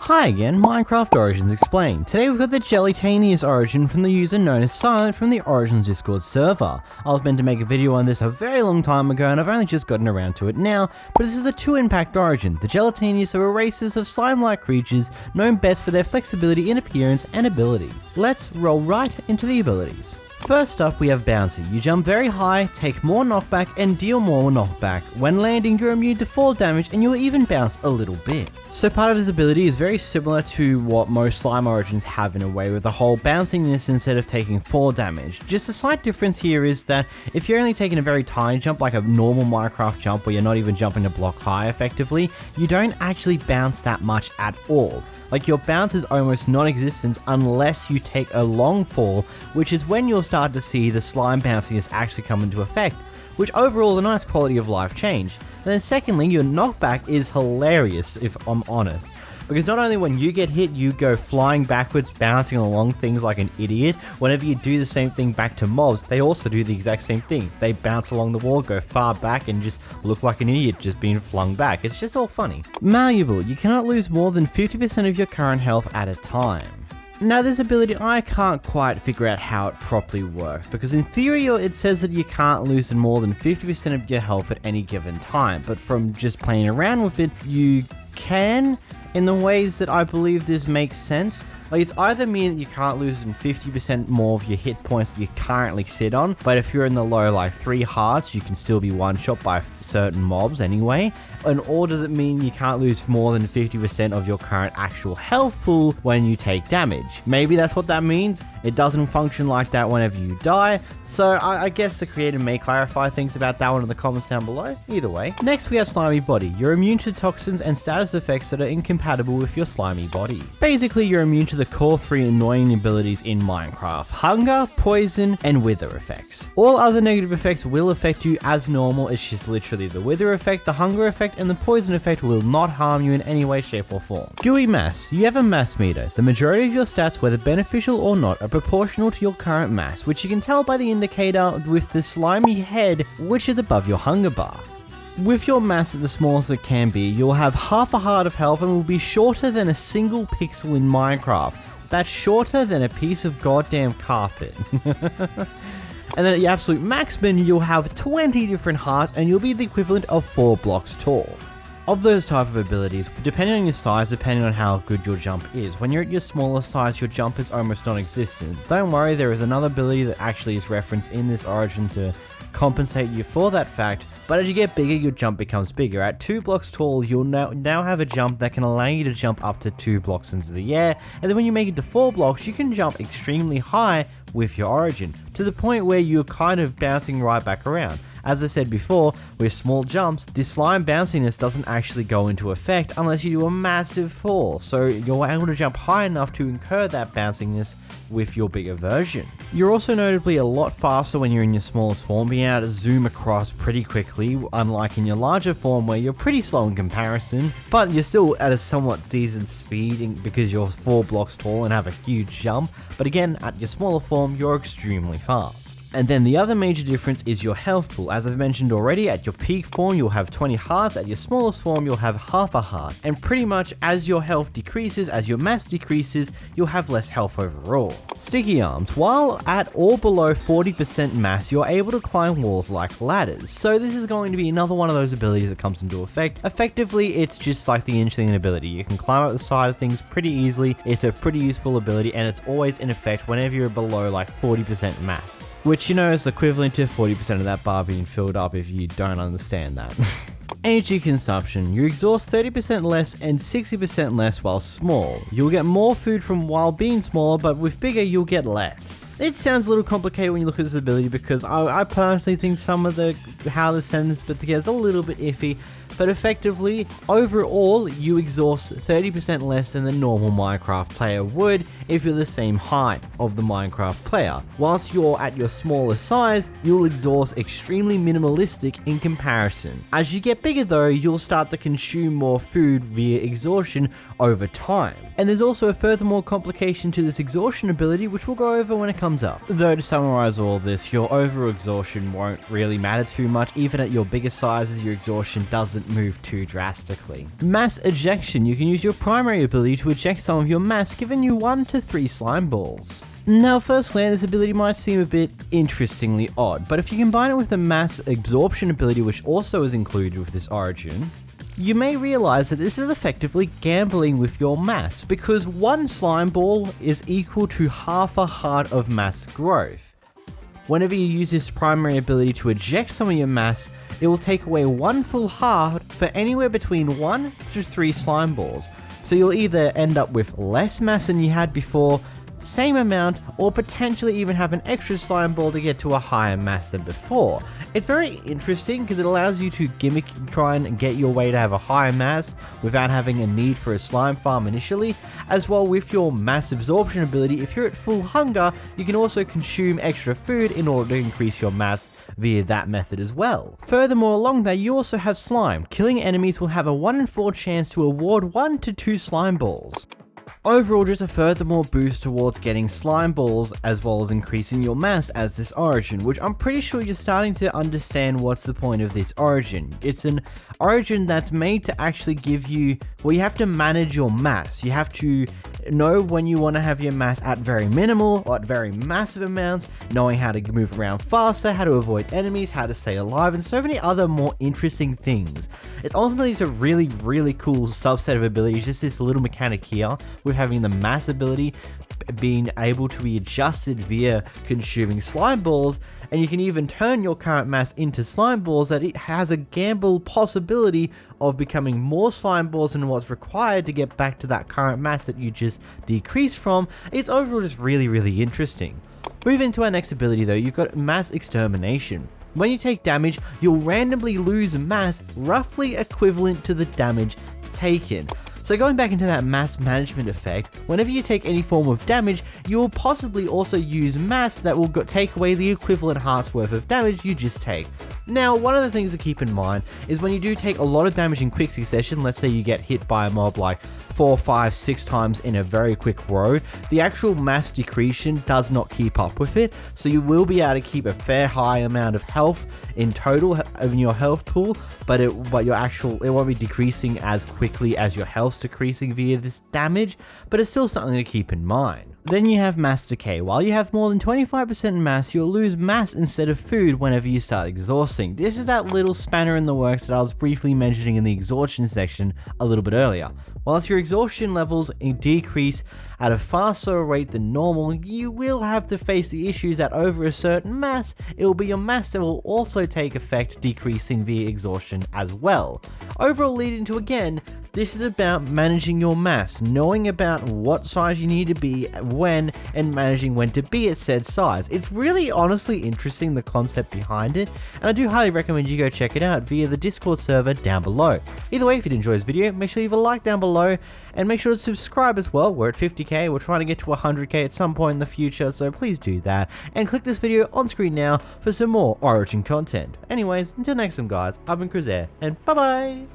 Hi again, Minecraft Origins Explained. Today we've got the Jellytanious origin from the user known as Silent from the Origins Discord server. I was meant to make a video on this a very long time ago and I've only just gotten around to it now, but this is a 2-impact origin. The Jellytanious are a races of slime-like creatures known best for their flexibility in appearance and ability. Let's roll right into the abilities. First up, we have Bouncy. You jump very high, take more knockback, and deal more knockback. When landing, you're immune to fall damage, and you'll even bounce a little bit. So part of this ability is very similar to what most slime origins have in a way, with the whole bounciness instead of taking fall damage. Just a slight difference here is that if you're only taking a very tiny jump, like a normal Minecraft jump where you're not even jumping a block high effectively, you don't actually bounce that much at all. Like your bounce is almost non-existent unless you take a long fall, which is when you'll start to see the slime bounciness actually come into effect, which overall a nice quality of life change. And then secondly, your knockback is hilarious if I'm honest, because not only when you get hit you go flying backwards, bouncing along things like an idiot, whenever you do the same thing back to mobs, they also do the exact same thing. They bounce along the wall, go far back, and just look like an idiot just being flung back. It's just all funny. Malleable. You cannot lose more than 50% of your current health at a time. Now this ability, I can't quite figure out how it properly works, because in theory it says that you can't lose more than 50% of your health at any given time, but from just playing around with it, you can, in the ways that I believe this makes sense. Like, it's either mean that you can't lose than 50% more of your hit points that you currently sit on, but if you're in the low like 3 hearts, you can still be one-shot by certain mobs anyway, or does it mean you can't lose more than 50% of your current actual health pool when you take damage? Maybe that's what that means. It doesn't function like that whenever you die, so I guess the creator may clarify things about that one in the comments down below. Either way. Next we have Slimy Body. You're immune to toxins and status effects that are incompatible with your slimy body. Basically, you're immune to the core 3 annoying abilities in Minecraft: hunger, poison, and wither effects. All other negative effects will affect you as normal. It's just literally the wither effect, the hunger effect, and the poison effect will not harm you in any way, shape, or form. Gooey mass. You have a mass meter. The majority of your stats, whether beneficial or not, are proportional to your current mass, which you can tell by the indicator with the slimy head, which is above your hunger bar. With your mass at the smallest it can be, you'll have half a heart of health and will be shorter than a single pixel in Minecraft. That's shorter than a piece of goddamn carpet. And then at your absolute maximum, you'll have 20 different hearts and you'll be the equivalent of 4 blocks tall. Of those type of abilities, depending on your size, depending on how good your jump is. When you're at your smaller size, your jump is almost non-existent. Don't worry, there is another ability that actually is referenced in this origin to compensate you for that fact, but as you get bigger, your jump becomes bigger. At 2 blocks tall, you'll now have a jump that can allow you to jump up to 2 blocks into the air, and then when you make it to 4 blocks, you can jump extremely high with your origin, to the point where you're kind of bouncing right back around. As I said before, with small jumps, this slime bounciness doesn't actually go into effect unless you do a massive fall, so you're able to jump high enough to incur that bounciness with your bigger version. You're also notably a lot faster when you're in your smallest form, being able to zoom across pretty quickly, unlike in your larger form where you're pretty slow in comparison, but you're still at a somewhat decent speed because you're 4 blocks tall and have a huge jump, but again, at your smaller form, you're extremely fast. And then the other major difference is your health pool. As I've mentioned already, at your peak form you'll have 20 hearts, at your smallest form you'll have half a heart. And pretty much as your health decreases, as your mass decreases, you'll have less health overall. Sticky arms. While at or below 40% mass, you're able to climb walls like ladders. So this is going to be another one of those abilities that comes into effect. Effectively, it's just like the Inchling ability. You can climb up the side of things pretty easily. It's a pretty useful ability and it's always in effect whenever you're below like 40% mass, which you know is equivalent to 40% of that bar being filled up if you don't understand that. Energy consumption. You exhaust 30% less and 60% less while small. You'll get more food from while being smaller, but with bigger you'll get less. It sounds a little complicated when you look at this ability because I personally think some of how the sentence put together is a little bit iffy. But effectively, overall, you exhaust 30% less than the normal Minecraft player would if you're the same height of the Minecraft player. Whilst you're at your smaller size, you'll exhaust extremely minimalistic in comparison. As you get bigger though, you'll start to consume more food via exhaustion over time. And there's also a furthermore complication to this exhaustion ability, which we'll go over when it comes up. Though to summarize all this, your overexhaustion won't really matter too much. Even at your bigger sizes, your exhaustion doesn't doesn't move too drastically. Mass ejection. You can use your primary ability to eject some of your mass, giving you 1 to 3 slime balls. Now, firstly, this ability might seem a bit interestingly odd, but if you combine it with the mass absorption ability, which also is included with this origin, you may realize that this is effectively gambling with your mass, because 1 slime ball is equal to half a heart of mass growth. Whenever you use this primary ability to eject some of your mass, it will take away 1 full heart for anywhere between 1 to 3 slime balls. So you'll either end up with less mass than you had before, same amount, or potentially even have an extra slime ball to get to a higher mass than before. It's very interesting because it allows you to try and get your way to have a higher mass without having a need for a slime farm initially. As well, with your mass absorption ability, if you're at full hunger, you can also consume extra food in order to increase your mass via that method as well. Furthermore, along that, you also have slime. Killing enemies will have a 1 in 4 chance to award 1 to 2 slime balls. Overall, just a furthermore boost towards getting slime balls, as well as increasing your mass as this origin, which I'm pretty sure you're starting to understand what's the point of this origin. It's an origin that's made to actually give you, well, you have to manage your mass. You have to know when you want to have your mass at very minimal or at very massive amounts, knowing how to move around faster, how to avoid enemies, how to stay alive, and so many other more interesting things. It's ultimately just a really, really cool subset of abilities, just this little mechanic here with having the mass ability being able to be adjusted via consuming slime balls, and you can even turn your current mass into slime balls, that it has a gamble possibility of becoming more slime balls than what's required to get back to that current mass that you just decreased from. It's overall just really, really interesting. Moving to our next ability though, you've got mass extermination. When you take damage, you'll randomly lose mass roughly equivalent to the damage taken. So going back into that mass management effect, whenever you take any form of damage, you will possibly also use mass that will take away the equivalent heart's worth of damage you just take. Now, one of the things to keep in mind is when you do take a lot of damage in quick succession, let's say you get hit by a mob like 4, 5, 6 times in a very quick row, the actual mass decretion does not keep up with it, so you will be able to keep a fair high amount of health in total in your health pool, but it won't be decreasing as quickly as your health's decreasing via this damage, but it's still something to keep in mind. Then you have mass decay. While you have more than 25% mass, you'll lose mass instead of food whenever you start exhausting. This is that little spanner in the works that I was briefly mentioning in the exhaustion section a little bit earlier. Whilst your exhaustion levels decrease at a far slower rate than normal, you will have to face the issues that over a certain mass, it will be your mass that will also take effect, decreasing via exhaustion as well. Overall, leading to, again, this is about managing your mass, knowing about what size you need to be when, and managing when to be at said size. It's really honestly interesting, the concept behind it, and I do highly recommend you go check it out via the Discord server down below. Either way, if you did enjoy this video, make sure you leave a like down below, and make sure to subscribe as well. We're at 50k, we're trying to get to 100k at some point in the future, so please do that, and click this video on screen now for some more Origin content. Anyways, until next time guys, I've been 𝓵𝓲𝓷𝓴𝓼, and bye bye!